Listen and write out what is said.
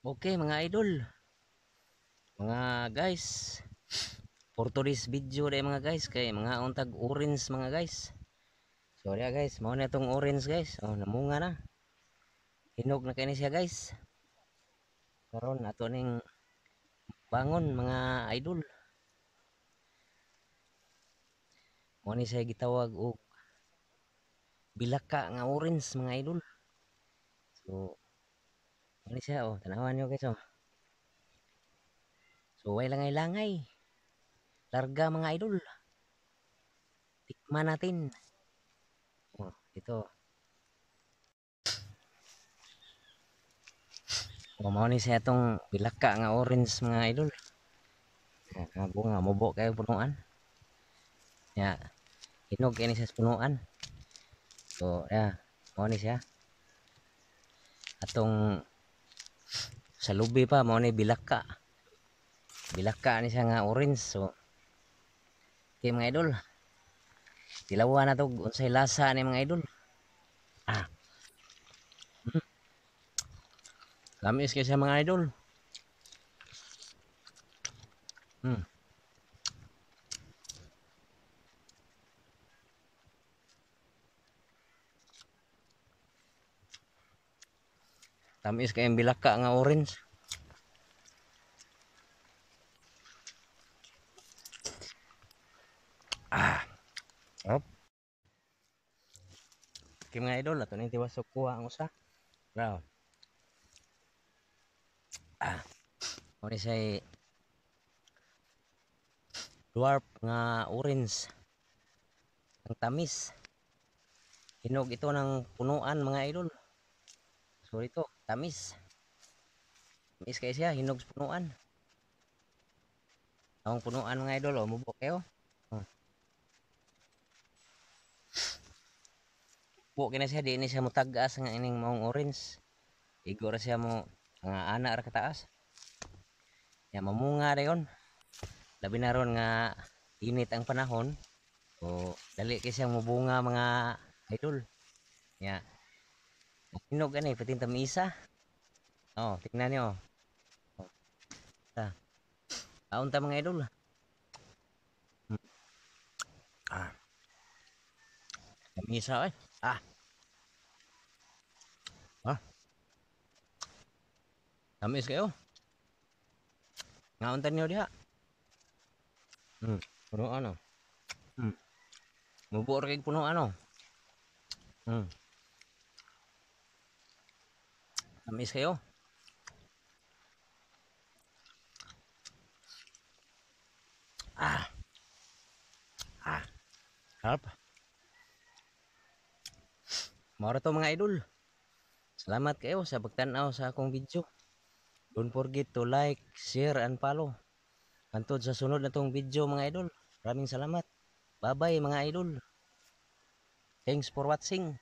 Okay mga idol, mga guys, for today's video day mga guys, kay mga untag orange mga guys. So yeah guys, mao na itong orange guys. Oh, namunga na. Hinog na kini siya guys. Karon ato ning bangon mga idol. Mao ni siya gitawag og bilaka nga orange mga idol. So mao ni siya oh, tanawan niyo guys oh. So way langay-langay. Larga mga idol. Tikman natin. Oh, ito. Oh, mao ni siya itong bilaka nga orange mga idol. Bunga mubo kayo punuan. Ya, hinog kini siya sa punuan. So, ya, mao ni siya. Atong sa lubi pa mao ni bilaka. Bilaka ni siya nga orange. So, okay mga idol. Tilawan na to unsay lasa ni mga idol. Ah, hmm, lamis kay siya mga idol. Hmm, tamis kay ang bilaka nga orange. Ah, op. Okay mga idol, ato ning tiwasok kuha ang usa. Wow. Ah, mao ni siya dwarf nga orange. Ang tamis. Hinog ito ng punuan mga idol. So ito, tamis. Tamis kay siya, hinog sa punuan. Ang punuan mga idol, oh, mubok kayo. Oh. Buo kina siya, di ni siya mutagas nga ining maong orange. Igo ra siya mo, nga ana ra kataas. Ya, mamunga ra yun. Labi na ron nga init ang panahon. So, dali kay siyang mubunga mga idol. Ya, hinog ani, pating tamisa. Oh, tingnan nyo. Oh, ta. Kaon ta mga idol. Hmm. Ah, tamisa eh. Ah, ah, tamis kayo. Ngaon ta niyo diha. Hmm, punuan oh. Hmm, mubo ra kay punuan oh. Hmm, tamis kayo. Ah, ah, harap. Mao to mga idol. Salamat kayo sa pagtan-aw sa akong video. Don't forget to like, share, and follow. Hantod sa sunod na tong video mga idol. Maraming salamat. Bye-bye mga idol. Thanks for watching.